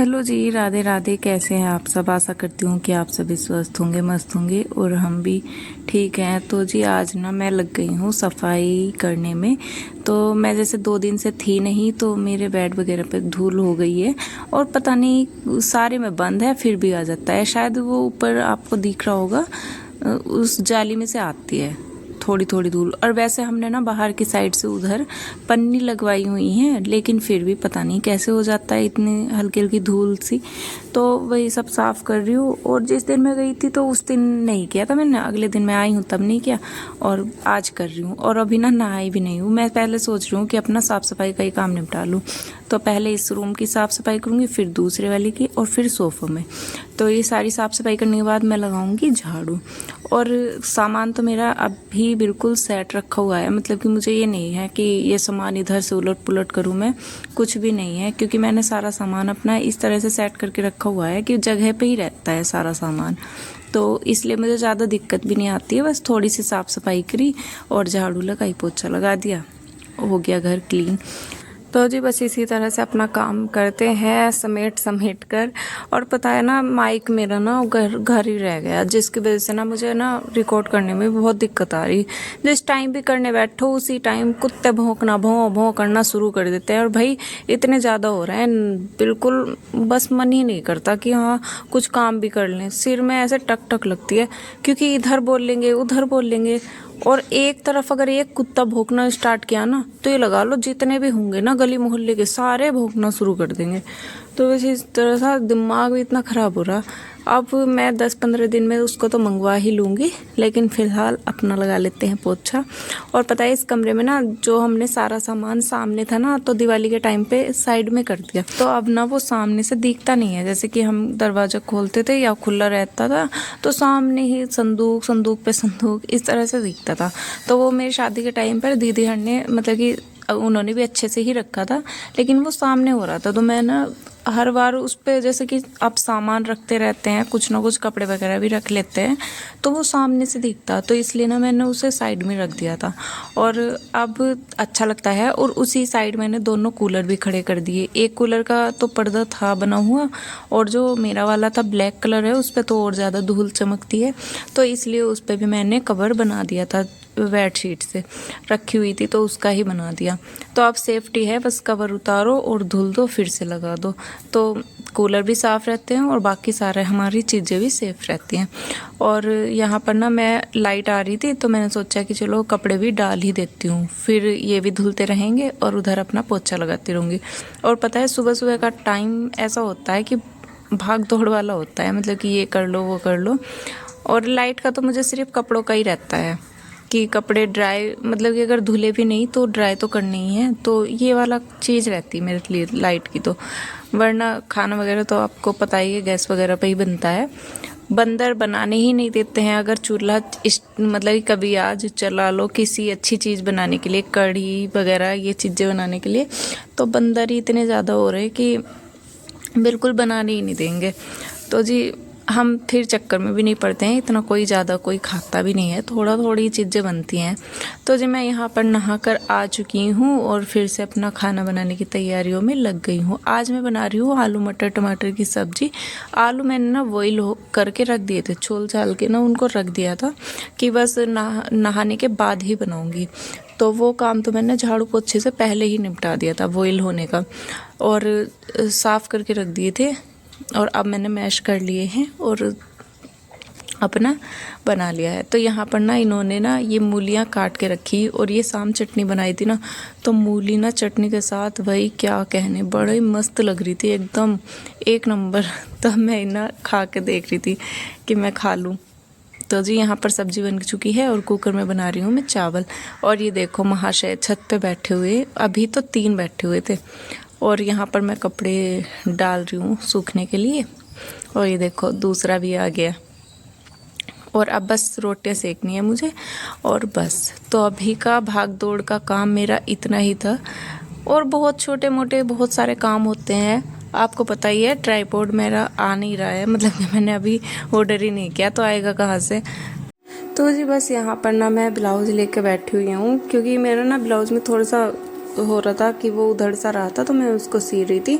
Hello जी, राधे राधे। कैसे हैं आप सब? आशा करती हूँ कि आप सभी स्वस्थ होंगे, मस्त होंगे और हम भी ठीक हैं। तो जी आज ना मैं लग गई हूँ सफाई करने में। तो मैं जैसे 2 दिन से थी नहीं, तो मेरे बेड वगैरह पे धूल हो गई है और पता नहीं सारे में बंद है फिर भी आ जाता है। शायद वो ऊपर आपको दिख रहा होगा, उस जाली में से आती है थोड़ी थोड़ी धूल। और वैसे हमने ना बाहर की साइड से उधर पन्नी लगवाई हुई है, लेकिन फिर भी पता नहीं कैसे हो जाता है इतनी हल्की हल्की धूल सी। तो वही सब साफ कर रही हूँ। और जिस दिन मैं गई थी तो उस दिन नहीं किया था मैंने, अगले दिन मैं आई हूँ तब नहीं किया और आज कर रही हूँ। और अभी ना नहाई भी नहीं हूँ। मैं पहले सोच रही हूँ कि अपना साफ सफाई का ही काम निपटा लूँ। तो पहले इस रूम की साफ सफाई करूँगी, फिर दूसरे वाली की, और फिर सोफों में। तो ये सारी साफ सफाई करने के बाद मैं लगाऊंगी झाड़ू। और सामान तो मेरा अभी बिल्कुल सेट रखा हुआ है, मतलब कि मुझे ये नहीं है कि ये सामान इधर से उलट पुलट करूँ मैं, कुछ भी नहीं है। क्योंकि मैंने सारा सामान अपना इस तरह से सेट करके रखा हुआ है कि जगह पे ही रहता है सारा सामान। तो इसलिए मुझे ज़्यादा दिक्कत भी नहीं आती है। बस थोड़ी सी साफ़ सफाई करी और झाड़ू लगाई, पोछा लगा दिया, हो गया घर क्लीन। तो जी बस इसी तरह से अपना काम करते हैं समेट समेट कर। और पता है ना, माइक मेरा ना घर ही रह गया, जिसकी वजह से ना मुझे ना रिकॉर्ड करने में बहुत दिक्कत आ रही। जिस टाइम भी करने बैठो उसी टाइम कुत्ते भौंकना, भौं भौं करना शुरू कर देते हैं। और भाई इतने ज़्यादा हो रहे हैं, बिल्कुल बस मन ही नहीं करता कि हाँ कुछ काम भी कर लें। सिर में ऐसे टक टक लगती है, क्योंकि इधर बोल लेंगे उधर बोल लेंगे। और एक तरफ अगर एक कुत्ता भौंकना स्टार्ट किया ना, तो ये लगा लो जितने भी होंगे ना गली मोहल्ले के सारे भौंकना शुरू कर देंगे। तो वैसे इस तरह से दिमाग भी इतना ख़राब हो रहा। अब मैं 10-15 दिन में उसको तो मंगवा ही लूँगी, लेकिन फ़िलहाल अपना लगा लेते हैं पोछा। और पता है इस कमरे में ना जो हमने सारा सामान सामने था ना, तो दिवाली के टाइम पे साइड में कर दिया। तो अब ना वो सामने से दिखता नहीं है। जैसे कि हम दरवाज़ा खोलते थे या खुला रहता था तो सामने ही संदूक, संदूक पे संदूक, इस तरह से दिखता था। तो वो मेरी शादी के टाइम पर दीदी हर ने, मतलब कि उन्होंने भी अच्छे से ही रखा था, लेकिन वो सामने हो रहा था। तो मैं ना हर बार उस पर, जैसे कि आप सामान रखते रहते हैं, कुछ ना कुछ कपड़े वगैरह भी रख लेते हैं, तो वो सामने से दिखता। तो इसलिए ना मैंने उसे साइड में रख दिया था और अब अच्छा लगता है। और उसी साइड मैंने दोनों कूलर भी खड़े कर दिए। एक कूलर का तो पर्दा था बना हुआ, और जो मेरा वाला था ब्लैक कलर है, उस पर तो और ज़्यादा धूल चमकती है, तो इसलिए उस पर भी मैंने कवर बना दिया था। बेडशीट से रखी हुई थी तो उसका ही बना दिया। तो अब सेफ्टी है, बस कवर उतारो और धुल दो, फिर से लगा दो। तो कूलर भी साफ़ रहते हैं और बाकी सारे हमारी चीज़ें भी सेफ रहती हैं। और यहाँ पर ना मैं लाइट आ रही थी, तो मैंने सोचा कि चलो कपड़े भी डाल ही देती हूँ, फिर ये भी धुलते रहेंगे और उधर अपना पोछा लगाती रहूँगी। और पता है सुबह सुबह का टाइम ऐसा होता है कि भाग दौड़ वाला होता है, मतलब कि ये कर लो वो कर लो। और लाइट का तो मुझे सिर्फ कपड़ों का ही रहता है कि कपड़े ड्राई, मतलब कि अगर धुले भी नहीं तो ड्राई तो करने ही है। तो ये वाला चीज़ रहती है मेरे लिए लाइट की। तो वरना खाना वगैरह तो आपको पता ही है गैस वगैरह पे ही बनता है। बंदर बनाने ही नहीं देते हैं। अगर चूल्हा मतलब कि कभी आज चला लो किसी अच्छी चीज़ बनाने के लिए, कढ़ी वगैरह ये चीज़ें बनाने के लिए, तो बंदर ही इतने ज़्यादा हो रहे हैं कि बिल्कुल बनाने ही नहीं देंगे। तो जी हम फिर चक्कर में भी नहीं पड़ते हैं, इतना कोई ज़्यादा कोई खाता भी नहीं है, थोड़ा थोड़ी चीज़ें बनती हैं। तो जी मैं यहाँ पर नहा कर आ चुकी हूँ और फिर से अपना खाना बनाने की तैयारियों में लग गई हूँ। आज मैं बना रही हूँ आलू मटर टमाटर की सब्ज़ी। आलू मैंने ना बॉईल करके रख दिए थे, छोल छाल के ना उनको रख दिया था कि बस नहाने के बाद ही बनाऊँगी। तो वो काम तो मैंने झाड़ू पोछे से पहले ही निपटा दिया था बॉईल होने का, और साफ़ करके रख दिए थे। और अब मैंने मैश कर लिए हैं और अपना बना लिया है। तो यहाँ पर ना इन्होंने ना ये मूलियाँ काट के रखी और ये शाम चटनी बनाई थी ना, तो मूली ना चटनी के साथ वही क्या कहने, बड़ी मस्त लग रही थी, एकदम एक नंबर। तब मैं ना खा के देख रही थी कि मैं खा लूँ। तो जी यहाँ पर सब्जी बन चुकी है और कुकर में बना रही हूँ मैं चावल। और ये देखो महाशय छत पे बैठे हुए, अभी तो 3 बैठे हुए थे। और यहाँ पर मैं कपड़े डाल रही हूँ सूखने के लिए। और ये देखो दूसरा भी आ गया। और अब बस रोटियां सेकनी है मुझे, और बस। तो अभी का भाग दौड़ का काम मेरा इतना ही था। और बहुत छोटे मोटे बहुत सारे काम होते हैं, आपको पता ही है। ट्राइपॉड मेरा आ नहीं रहा है, मतलब कि मैंने अभी ऑर्डर ही नहीं किया, तो आएगा कहाँ से। तो जी बस यहाँ पर ना मैं ब्लाउज़ लेके बैठी हुई हूँ, क्योंकि मेरा ना ब्लाउज़ में थोड़ा सा हो रहा था कि वो उधड़ सा रहा था, तो मैं उसको सी रही थी।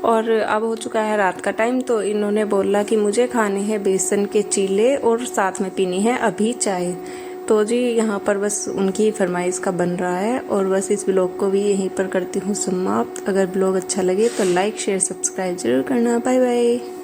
और अब हो चुका है रात का टाइम, तो इन्होंने बोला कि मुझे खाने हैं बेसन के चीले और साथ में पीनी है अभी चाय। तो जी यहाँ पर बस उनकी फरमाइश का बन रहा है। और बस इस ब्लॉग को भी यहीं पर करती हूँ समाप्त। अगर ब्लॉग अच्छा लगे तो लाइक शेयर सब्सक्राइब जरूर करना। Bye bye.